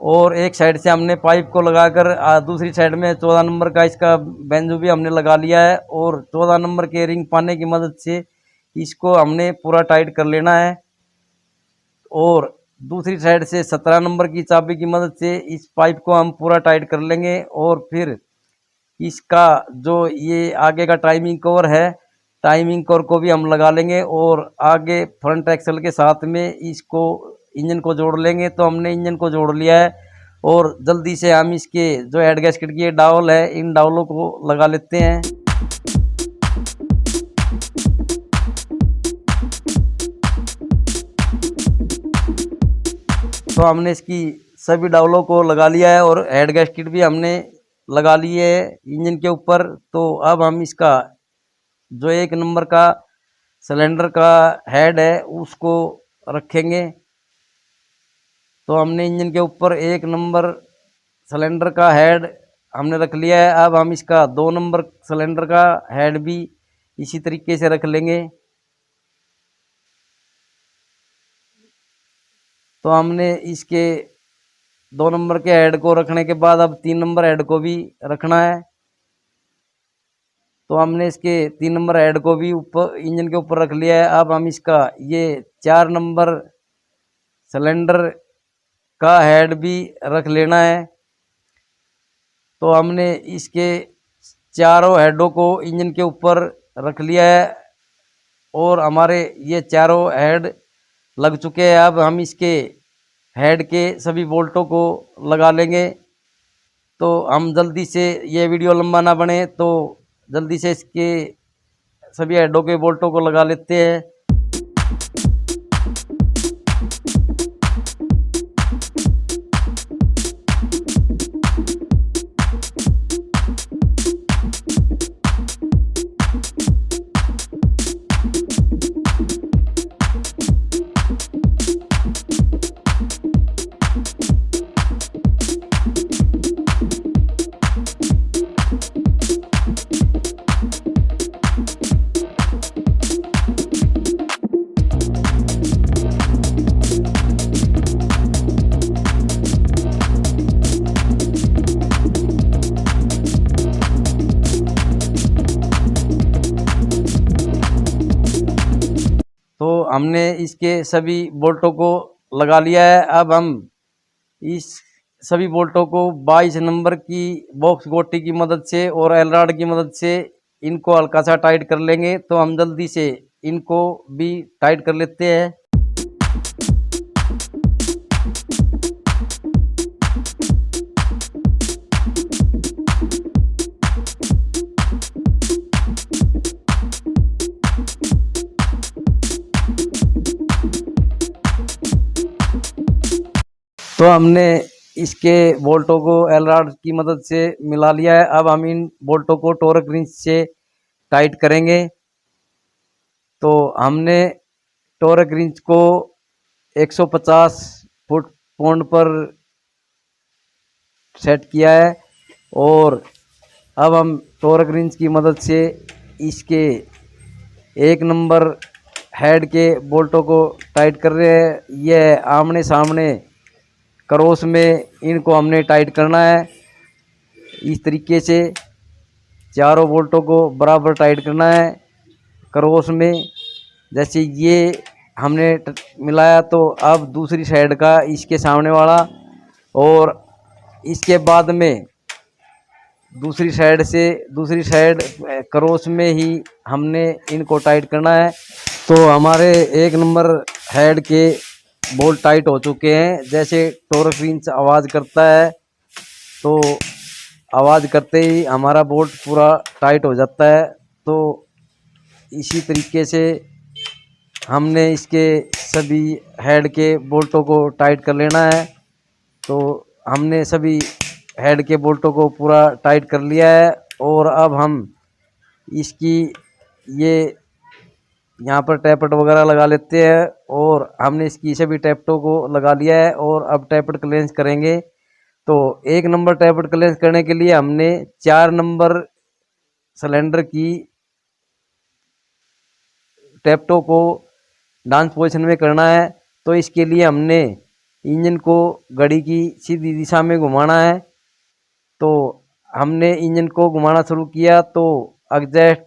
और एक साइड से हमने पाइप को लगाकर दूसरी साइड में 14 नंबर का इसका बेंजू भी हमने लगा लिया है और 14 नंबर के रिंग पाने की मदद से इसको हमने पूरा टाइट कर लेना है और दूसरी साइड से 17 नंबर की चाबी की मदद से इस पाइप को हम पूरा टाइट कर लेंगे और फिर इसका जो ये आगे का टाइमिंग कवर है, टाइमिंग कवर को भी हम लगा लेंगे और आगे फ्रंट एक्सल के साथ में इसको इंजन को जोड़ लेंगे। तो हमने इंजन को जोड़ लिया है और जल्दी से हम इसके जो हेड गैस्केट की डावल है, इन डावलों को लगा लेते हैं। तो हमने इसकी सभी डावलों को लगा लिया है और हेड गैस्केट भी हमने लगा लिए है इंजन के ऊपर। तो अब हम इसका जो 1 नंबर का सिलेंडर का हेड है उसको रखेंगे। तो हमने इंजन के ऊपर 1 नंबर सिलेंडर का हेड हमने रख लिया है। अब हम इसका 2 नंबर सिलेंडर का हेड भी इसी तरीके से रख लेंगे। तो हमने इसके 2 नंबर के हेड को रखने के बाद अब 3 नंबर हेड को भी रखना है। तो हमने इसके 3 नंबर हेड को भी ऊपर इंजन के ऊपर रख लिया है। अब हम इसका ये 4 नंबर सिलेंडर का हेड भी रख लेना है। तो हमने इसके चारों हेडों को इंजन के ऊपर रख लिया है और हमारे ये चारों हेड लग चुके हैं। अब हम इसके हेड के सभी बोल्टों को लगा लेंगे। तो हम जल्दी से, ये वीडियो लंबा ना बने तो जल्दी से इसके सभी हेडों के बोल्टों को लगा लेते हैं। तो हमने इसके सभी बोल्टों को लगा लिया है। अब हम इस सभी बोल्टों को 22 नंबर की बॉक्स गोटी की मदद से और एल रॉड की मदद से इनको हल्का सा टाइट कर लेंगे। तो हम जल्दी से इनको भी टाइट कर लेते हैं। तो हमने इसके बोल्टों को एल रॉड की मदद से मिला लिया है। अब हम इन बोल्टों को टॉर्क रिंच से टाइट करेंगे। तो हमने टॉर्क रिंच को 150 फुट पौंड पर सेट किया है और अब हम टॉर्क रिंच की मदद से इसके 1 नंबर हेड के बोल्टों को टाइट कर रहे हैं। यह आमने सामने क्रॉस में इनको हमने टाइट करना है। इस तरीके से चारों बोल्टों को बराबर टाइट करना है क्रॉस में। जैसे ये हमने मिलाया तो अब दूसरी साइड का इसके सामने वाला और इसके बाद में दूसरी साइड क्रॉस में ही हमने इनको टाइट करना है। तो हमारे 1 नंबर हेड के बोल्ट टाइट हो चुके हैं। जैसे टॉर्क रिंच आवाज़ करता है तो आवाज़ करते ही हमारा बोल्ट पूरा टाइट हो जाता है। तो इसी तरीके से हमने इसके सभी हेड के बोल्टों को टाइट कर लेना है। तो हमने सभी हेड के बोल्टों को पूरा टाइट कर लिया है और अब हम इसकी ये यहाँ पर टैपट वगैरह लगा लेते हैं और हमने इसकी सभी टैपटों को लगा लिया है और अब टैपट क्लेंस करेंगे। तो 1 नंबर टैपट क्लेंस करने के लिए हमने 4 नंबर सिलेंडर की टैपटों को डांस पोजीशन में करना है। तो इसके लिए हमने इंजन को घड़ी की सीधी दिशा में घुमाना है। तो हमने इंजन को घुमाना शुरू किया तो एग्जॉस्ट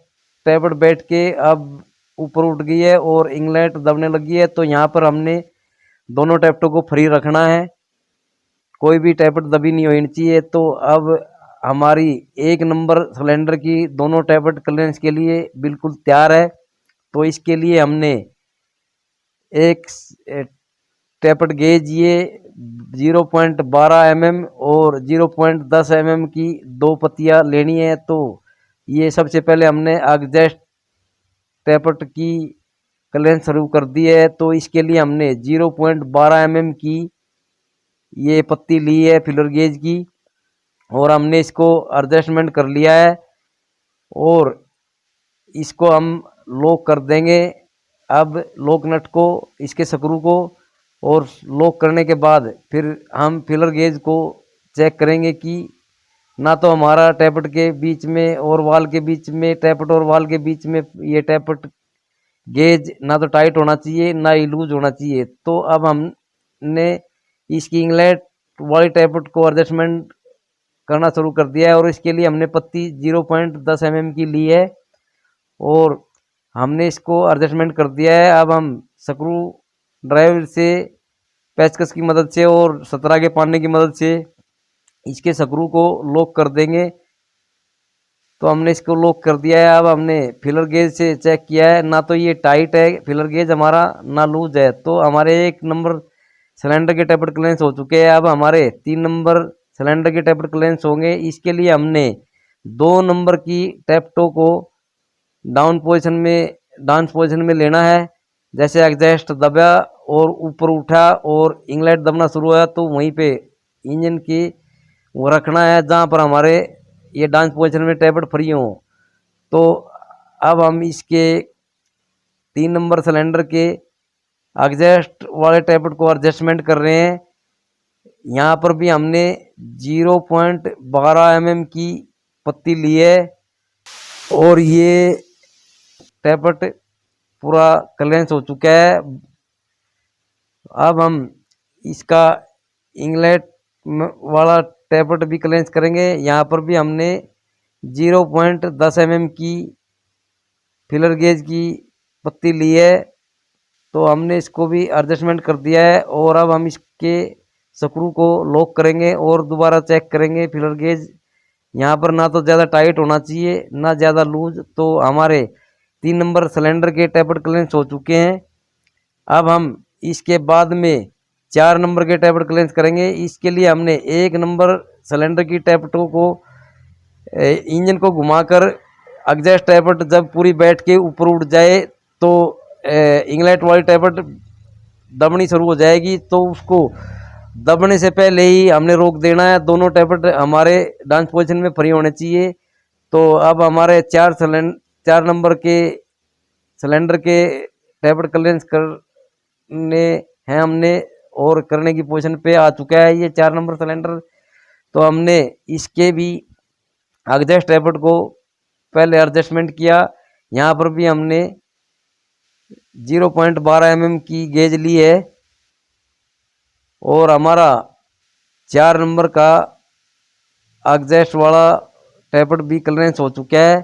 टैपट बैठ के अब ऊपर उठ गई है और इंगलेट दबने लगी है। तो यहाँ पर हमने दोनों टैपटों को फ्री रखना है, कोई भी टैपट दबी नहीं होनी चाहिए। तो अब हमारी 1 नंबर सिलेंडर की दोनों टैपट क्लियरेंस के लिए बिल्कुल तैयार है। तो इसके लिए हमने एक टैपट गेज ये 0.12 mm और 0.10 mm की 2 पत्तियाँ लेनी है। तो ये सबसे पहले हमने एग्जॉस्ट टैपट की क्लियरेंस शुरू कर दी है। तो इसके लिए हमने 0.12 mm की ये पत्ती ली है फिलर गेज की और हमने इसको एडजस्टमेंट कर लिया है और इसको हम लॉक कर देंगे। अब लॉक नट को इसके स्क्रू को और लॉक करने के बाद फिर हम फिलर गेज को चेक करेंगे कि ना तो हमारा टैपट के बीच में और वाल के बीच में टैपट और वाल के बीच में ये टैपट गेज ना तो टाइट होना चाहिए ना ही लूज होना चाहिए। तो अब हमने इसकी इंगलेट वाली टैपट को एडजस्टमेंट करना शुरू कर दिया है और इसके लिए हमने पत्ती 0.10 mm की ली है और हमने इसको एडजस्टमेंट कर दिया है। अब हम स्क्रू ड्राइवर से पेचकस की मदद से और 17 के पाने की मदद से इसके स्क्रू को लॉक कर देंगे। तो हमने इसको लॉक कर दिया है। अब हमने फिलर गेज से चेक किया है, ना तो ये टाइट है फिलर गेज हमारा ना लूज है। तो हमारे 1 नंबर सिलेंडर के टैपट क्लियरेंस हो चुके हैं। अब हमारे 3 नंबर सिलेंडर के टैपट क्लियरेंस होंगे। इसके लिए हमने 2 नंबर की टैपटों को डांस पोजीशन में लेना है। जैसे एग्जॉस्ट दबा और ऊपर उठा और इंगलेट दबना शुरू हुआ तो वहीं पे इंजन की वो रखना है जहाँ पर हमारे ये डांस पोजीशन में टैपट फ्री हो। तो अब हम इसके 3 नंबर सिलेंडर के एग्जॉस्ट वाले टैपट को एडजस्टमेंट कर रहे हैं। यहाँ पर भी हमने 0.12 mm की पत्ती ली है और ये टैपट पूरा क्लियरेंस हो चुका है। अब हम इसका इंगलेट वाला टैपट भी क्लियरेंस करेंगे। यहाँ पर भी हमने 0.10 mm की फिलर गेज की पत्ती ली है। तो हमने इसको भी एडजस्टमेंट कर दिया है और अब हम इसके स्क्रू को लॉक करेंगे और दोबारा चेक करेंगे फिलर गेज। यहाँ पर ना तो ज़्यादा टाइट होना चाहिए ना ज़्यादा लूज। तो हमारे 3 नंबर सिलेंडर के टैपट क्लियरेंस हो चुके हैं। अब हम इसके बाद में 4 नंबर के टैपट क्लियरेंस करेंगे। इसके लिए हमने 1 नंबर सिलेंडर की टैपटों को इंजन को घुमाकर एग्जॉस्ट टैपट जब पूरी बैठ के ऊपर उठ जाए तो इंगलेट वाली टैपट दबनी शुरू हो जाएगी। तो उसको दबने से पहले ही हमने रोक देना है। दोनों टैपट हमारे डांस पोजीशन में फ्री होने चाहिए। तो अब हमारे 4 नंबर के सिलेंडर के टैबलेट क्लियरेंस करने हैं हमने और करने की पोजीशन पे आ चुका है ये 4 नंबर सिलेंडर। तो हमने इसके भी एग्जॉस्ट टैबलेट को पहले एडजस्टमेंट किया। यहाँ पर भी हमने 0.12 mm की गेज ली है और हमारा 4 नंबर का एग्जॉस्ट वाला टैबलेट भी क्लियरेंस हो चुका है।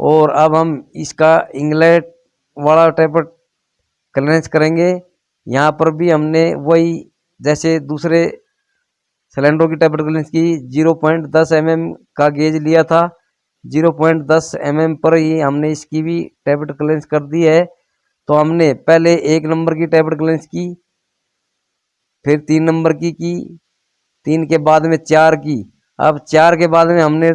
और अब हम इसका इंगलेट वाला टैबलेट क्लियरेंस करेंगे। यहाँ पर भी हमने वही जैसे दूसरे सिलेंडरों की टैबलेट क्लियरेंस की 0.10 mm का गेज लिया था। 0.10 mm पर ही हमने इसकी भी टैबलेट क्लियरेंस कर दी है। तो हमने पहले 1 नंबर की टैबलेट क्लियरेंस की, फिर 3 नंबर की 3 के बाद में 4 की। अब 4 के बाद में हमने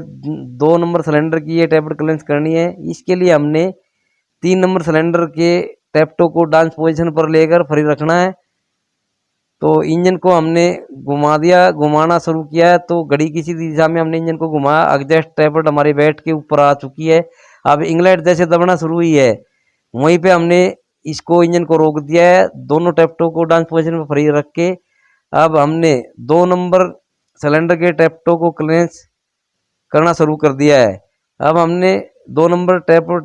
2 नंबर सिलेंडर की ये टैबलेट क्लियरेंस करनी है। इसके लिए हमने 3 नंबर सिलेंडर के टैप्टो को डांस पोजीशन पर लेकर फ्री रखना है। तो इंजन को हमने घुमा दिया, घुमाना शुरू किया है तो घड़ी की सीधी दिशा में हमने इंजन को घुमाया। एग्जॉस्ट टैबलेट हमारी बैट के ऊपर आ चुकी है। अब इंगलेट जैसे दबना शुरू हुई है वहीं पे हमने इसको इंजन को रोक दिया है, दोनों टैप्टो को डांस पोजीशन में फ्री रख के। अब हमने 2 नंबर सिलेंडर के टैप्टो को क्लियरेंस करना शुरू कर दिया है। अब हमने 2 number tablet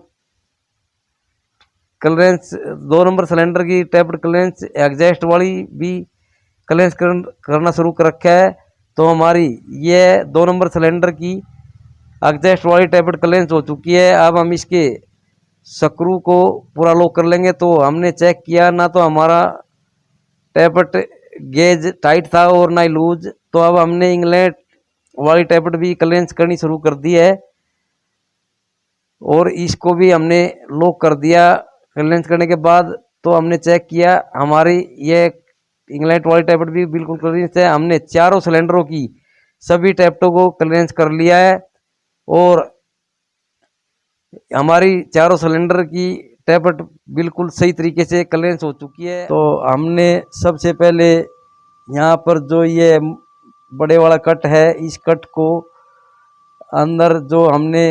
clearance 2 number cylinder की टैबलेट क्लियरेंस एग्जॉस्ट वाली भी क्लियरेंस करना शुरू कर रखा है। तो हमारी ये 2 नंबर सिलेंडर की एग्जॉस्ट वाली टैबलेट क्लियरेंस हो चुकी है। अब हम इसके स्क्रू को पूरा लॉक कर लेंगे। तो हमने चेक किया ना तो हमारा टैबलेट गेज टाइट था और ना ही लूज। तो अब हमने इंगलेट वाली टैबलेट भी क्लियरेंस करनी शुरू कर दी है और इसको भी हमने लॉक कर दिया। क्लियरेंस करने के बाद तो हमने चेक किया हमारी ये इंगलेट वाली टैबलेट भी बिल्कुल क्लियरेंस है। हमने चारों सिलेंडरों की सभी टैप्टों को क्लियरेंस कर लिया है और हमारी चारों सिलेंडर की टैबलेट बिल्कुल सही तरीके से क्लियरेंस हो चुकी है। तो हमने सबसे पहले यहाँ पर जो ये बड़े वाला कट है, इस कट को अंदर जो हमने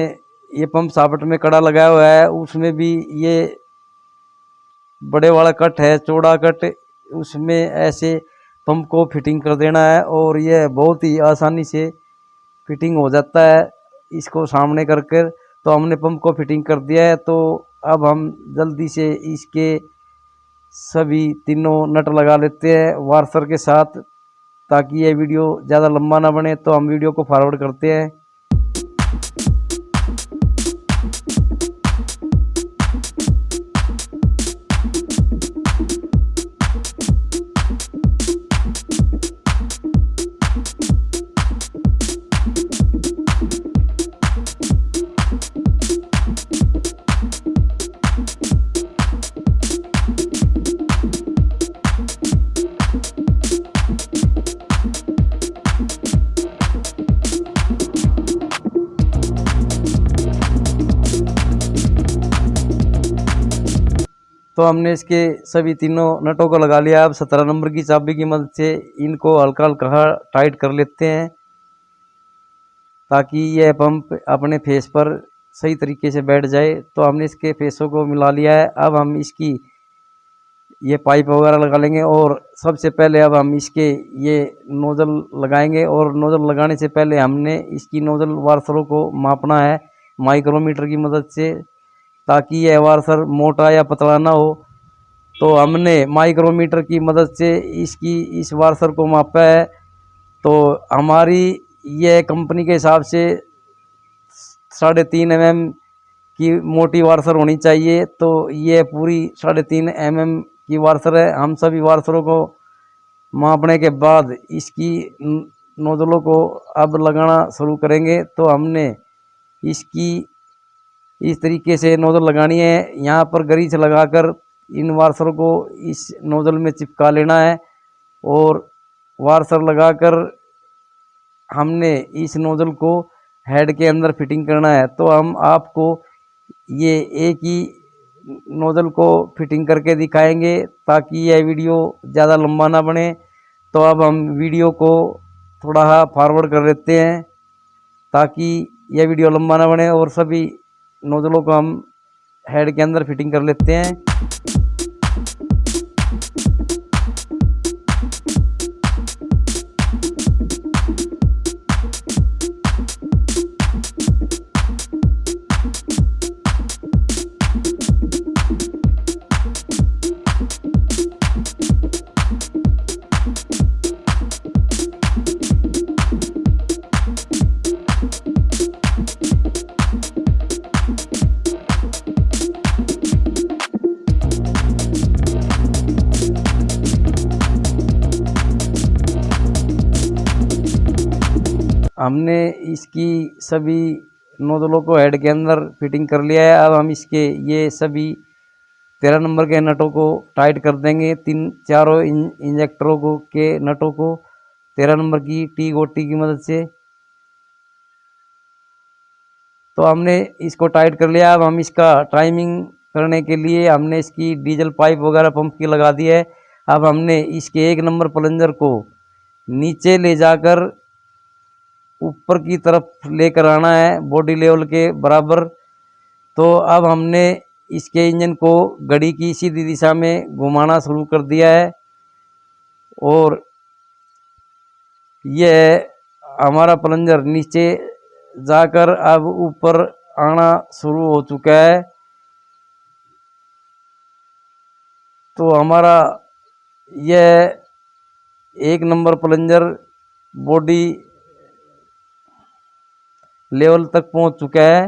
ये पंप साबट में कड़ा लगाया हुआ है उसमें भी ये बड़े वाला कट है, चौड़ा कट, उसमें ऐसे पंप को फिटिंग कर देना है और यह बहुत ही आसानी से फिटिंग हो जाता है इसको सामने कर कर। तो हमने पंप को फिटिंग कर दिया है। तो अब हम जल्दी से इसके सभी तीनों नट लगा लेते हैं वार्सर के साथ ताकि ये वीडियो ज़्यादा लंबा ना बने। तो हम वीडियो को फॉरवर्ड करते हैं। तो हमने इसके सभी तीनों नटों को लगा लिया। अब 17 नंबर की चाबी की मदद से इनको हल्का हल्का टाइट कर लेते हैं ताकि यह पंप अपने फेस पर सही तरीके से बैठ जाए। तो हमने इसके फेसों को मिला लिया है। अब हम इसकी ये पाइप वगैरह लगा लेंगे और सबसे पहले अब हम इसके ये नोज़ल लगाएंगे और नोज़ल लगाने से पहले हमने इसकी नोज़ल वार्सरों को मापना है माइक्रोमीटर की मदद से ताकि यह वार्सर मोटा या पतला ना हो। तो हमने माइक्रोमीटर की मदद से इस वार्सर को मापा है। तो हमारी यह कंपनी के हिसाब से 3.5 mm की मोटी वार्सर होनी चाहिए। तो ये पूरी 3.5 mm की वार्सर है। हम सभी वार्सरों को मापने के बाद इसकी नोजलों को अब लगाना शुरू करेंगे। तो हमने इसकी इस तरीके से नोजल लगानी है। यहाँ पर ग्रीस लगाकर इन वार्सर को इस नोजल में चिपका लेना है और वार्सर लगाकर हमने इस नोजल को हेड के अंदर फिटिंग करना है। तो हम आपको ये एक ही नोजल को फिटिंग करके दिखाएंगे ताकि यह वीडियो ज़्यादा लंबा ना बने। तो अब हम वीडियो को थोड़ा फॉरवर्ड कर लेते हैं ताकि यह वीडियो लंबा ना बने और सभी नोजलों को हम हेड के अंदर फिटिंग कर लेते हैं। हमने इसकी सभी नोजलों को हेड के अंदर फिटिंग कर लिया है। अब हम इसके ये सभी 13 नंबर के नटों को टाइट कर देंगे। चारों इंजेक्टरों को के नटों को 13 नंबर की टी गोटी की मदद से। तो हमने इसको टाइट कर लिया। अब हम इसका टाइमिंग करने के लिए हमने इसकी डीजल पाइप वगैरह पंप की लगा दी है। अब हमने इसके 1 नंबर प्लंजर को नीचे ले जाकर ऊपर की तरफ लेकर आना है बॉडी लेवल के बराबर। तो अब हमने इसके इंजन को घड़ी की सीधी दिशा में घुमाना शुरू कर दिया है और यह हमारा प्लंजर नीचे जाकर अब ऊपर आना शुरू हो चुका है। तो हमारा यह 1 नंबर प्लंजर बॉडी लेवल तक पहुंच चुका है।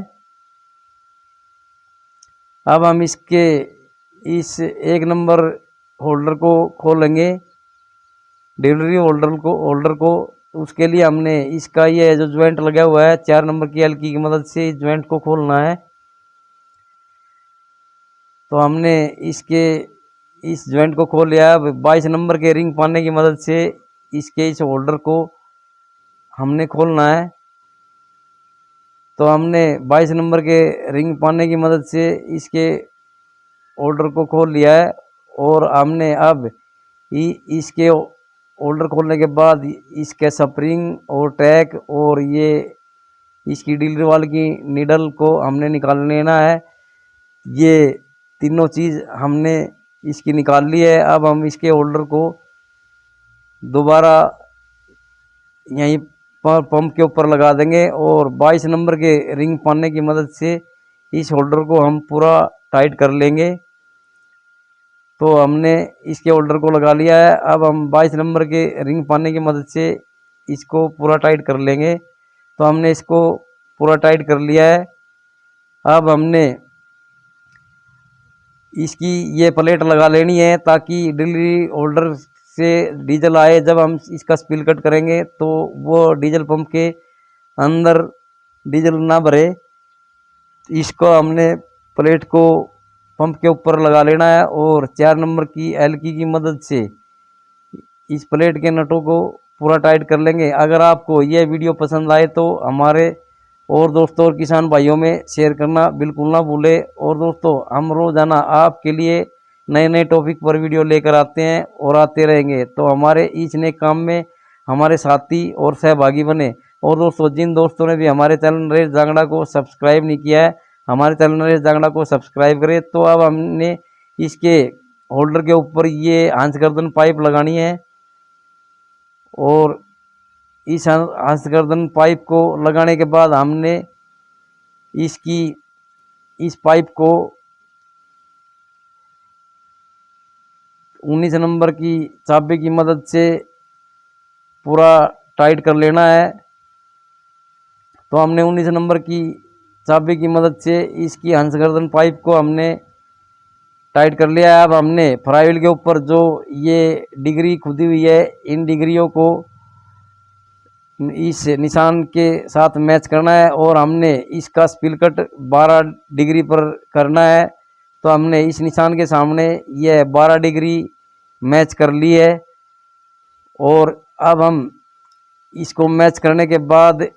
अब हम इसके इस 1 नंबर होल्डर को खोलेंगे, डिलीवरी होल्डर को। उसके लिए हमने इसका ये जो ज्वाइंट लगा हुआ है 4 नंबर की एलकी की मदद से इस ज्वाइंट को खोलना है। तो हमने इसके इस ज्वाइंट को खोल लिया। 22 नंबर के रिंग पाने की मदद से इसके इस होल्डर को हमने खोलना है। तो हमने 22 नंबर के रिंग पाने की मदद से इसके होल्डर को खोल लिया है और हमने अब इसके होल्डर खोलने के बाद इसके स्प्रिंग और टैग और ये इसकी डिलीवरी वाल की नीडल को हमने निकाल लेना है। ये तीनों चीज़ हमने इसकी निकाल ली है। अब हम इसके होल्डर को दोबारा यहीं पर पंप के ऊपर लगा देंगे और 22 नंबर के रिंग पाने की मदद से इस होल्डर को हम पूरा टाइट कर लेंगे। तो हमने इसके होल्डर को लगा लिया है। अब हम 22 नंबर के रिंग पाने की मदद से इसको पूरा टाइट कर लेंगे। तो हमने इसको पूरा टाइट कर लिया है। अब हमने इसकी ये प्लेट लगा लेनी है ताकि डिलीवरी होल्डर से डीजल आए। जब हम इसका स्पिल कट करेंगे तो वो डीजल पंप के अंदर डीजल ना भरे। इसको हमने प्लेट को पंप के ऊपर लगा लेना है और 4 नंबर की एलकी की मदद से इस प्लेट के नटों को पूरा टाइट कर लेंगे। अगर आपको यह वीडियो पसंद आए तो हमारे और दोस्तों और किसान भाइयों में शेयर करना बिल्कुल ना भूलें। और दोस्तों, हम रोज़ाना आपके लिए नए नए टॉपिक पर वीडियो लेकर आते हैं और आते रहेंगे। तो हमारे इस नए काम में हमारे साथी और सहभागी बने। और दोस्तों, जिन दोस्तों ने भी हमारे चैनल नरेश जांगड़ा को सब्सक्राइब नहीं किया है, हमारे चैनल नरेश जांगड़ा को सब्सक्राइब करें। तो अब हमने इसके होल्डर के ऊपर ये हंस गर्दन पाइप लगानी है और इस हंस गर्दन पाइप को लगाने के बाद हमने इस पाइप को 19 नंबर की चाबी की मदद से पूरा टाइट कर लेना है। तो हमने 19 नंबर की चाबी की मदद से इसकी हंस गर्दन पाइप को हमने टाइट कर लिया है। अब हमने फ्राईव्हील के ऊपर जो ये डिग्री खुदी हुई है, इन डिग्रियों को इस निशान के साथ मैच करना है और हमने इसका स्पिल कट 12 डिग्री पर करना है। तो हमने इस निशान के सामने यह 12 डिग्री मैच कर ली है और अब हम इसको मैच करने के बाद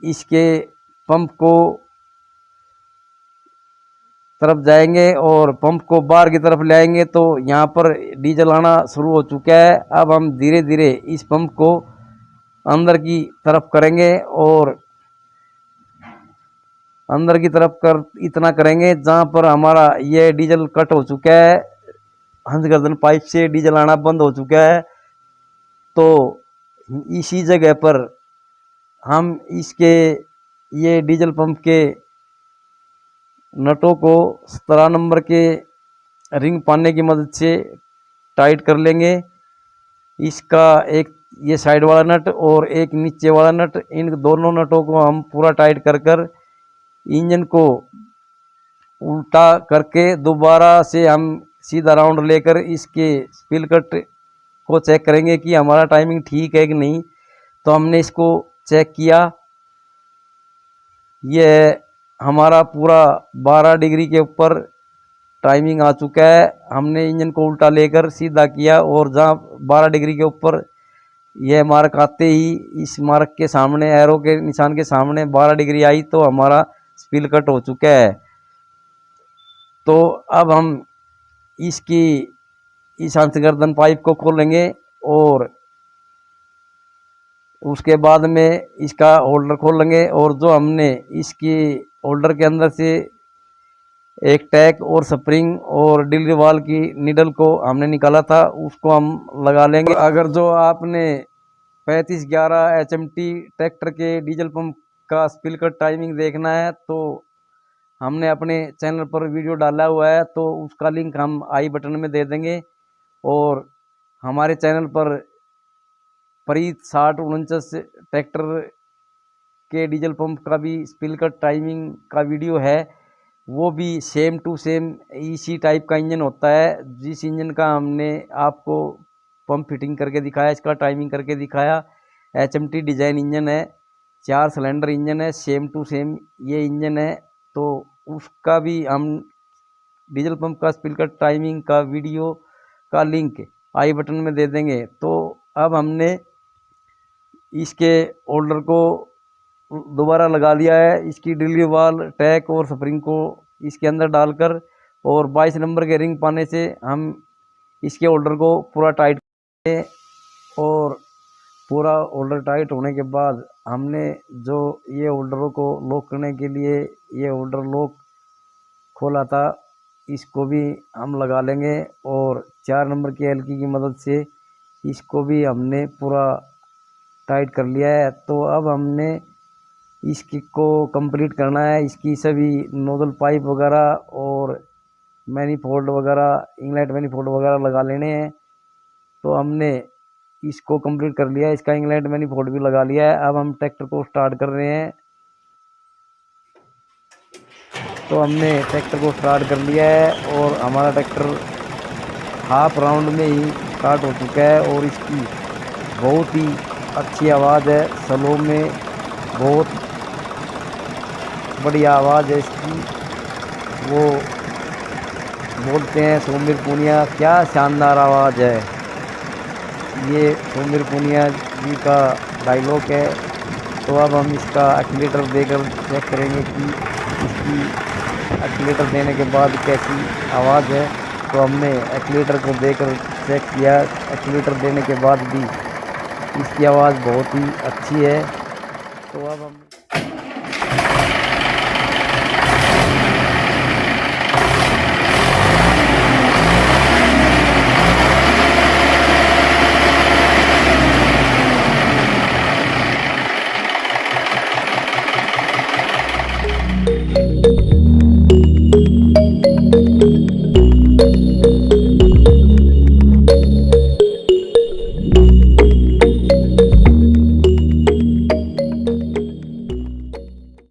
इसके पंप को तरफ जाएंगे और पंप को बाहर की तरफ ले आएंगे। तो यहाँ पर डीजल आना शुरू हो चुका है। अब हम धीरे धीरे इस पंप को अंदर की तरफ करेंगे और अंदर की तरफ कर इतना करेंगे जहाँ पर हमारा ये डीजल कट हो चुका है, हंसगर्दन पाइप से डीजल आना बंद हो चुका है। तो इसी जगह पर हम इसके ये डीजल पंप के नटों को 17 नंबर के रिंग पाने की मदद से टाइट कर लेंगे। इसका एक ये साइड वाला नट और एक नीचे वाला नट, इन दोनों नटों को हम पूरा टाइट कर कर इंजन को उल्टा करके दोबारा से हम सीधा राउंड लेकर इसके स्पिल कट को चेक करेंगे कि हमारा टाइमिंग ठीक है कि नहीं। तो हमने इसको चेक किया, यह हमारा पूरा 12 डिग्री के ऊपर टाइमिंग आ चुका है। हमने इंजन को उल्टा लेकर सीधा किया और जहाँ 12 डिग्री के ऊपर यह मार्क आते ही इस मार्क के सामने, एरो के निशान के सामने 12 डिग्री आई तो हमारा स्पिल कट हो चुका है। तो अब हम इसकी इस हंसगर्दन पाइप को खोलेंगे और उसके बाद में इसका होल्डर खोलेंगे और जो हमने इसकी होल्डर के अंदर से एक टैग और स्प्रिंग और डिलीवरी वाल की नीडल को हमने निकाला था उसको हम लगा लेंगे। अगर जो आपने 3511 HMT ट्रैक्टर के डीजल पंप का स्पिल कट टाइमिंग देखना है तो हमने अपने चैनल पर वीडियो डाला हुआ है, तो उसका लिंक हम आई बटन में दे देंगे। और हमारे चैनल पर प्रीत 6049 ट्रैक्टर के डीजल पंप का भी स्पिल कट टाइमिंग का वीडियो है, वो भी सेम टू सेम इसी टाइप का इंजन होता है जिस इंजन का हमने आपको पंप फिटिंग करके दिखाया, इसका टाइमिंग करके दिखाया। HMT डिजाइन इंजन है, 4 सिलेंडर इंजन है, सेम टू सेम ये इंजन है। तो उसका भी हम डीजल पंप का स्पिल कट टाइमिंग का वीडियो का लिंक आई बटन में दे देंगे। तो अब हमने इसके होल्डर को दोबारा लगा लिया है, इसकी डिलीवरी वाल, टैग और स्प्रिंग को इसके अंदर डालकर और 22 नंबर के रिंग पाने से हम इसके होल्डर को पूरा टाइट करेंगे। और पूरा होल्डर टाइट होने के बाद हमने जो ये होल्डरों को लॉक करने के लिए ये होल्डर लॉक खोला था, इसको भी हम लगा लेंगे और 4 नंबर की एलकी की मदद से इसको भी हमने पूरा टाइट कर लिया है। तो अब हमने इसकी को कंप्लीट करना है, इसकी सभी नोजल पाइप वगैरह और मैनीफोल्ड वगैरह, इंगलेट मैनीफोल्ड वगैरह लगा लेने हैं। तो हमने इसको कंप्लीट कर लिया है, इसका इंगलेट मैनीफोल्ड भी लगा लिया है। अब हम ट्रैक्टर को स्टार्ट कर रहे हैं। तो हमने ट्रैक्टर को स्टार्ट कर लिया है और हमारा ट्रैक्टर हाफ राउंड में ही स्टार्ट हो चुका है और इसकी बहुत ही अच्छी आवाज़ है, स्लो में बहुत बढ़िया आवाज़ है इसकी। वो बोलते हैं सोमिर पुनिया, क्या शानदार आवाज़ है, ये सोमिर पुनिया जी का डायलॉग है। तो अब हम इसका एक्सीलेटर देकर चेक करेंगे कि इसकी एक्सीलेटर देने के बाद कैसी आवाज़ है। तो हमने एक्सीलेटर को देकर चेक किया, एक्सीलेटर देने के बाद भी इसकी आवाज़ बहुत ही अच्छी है। तो अब हम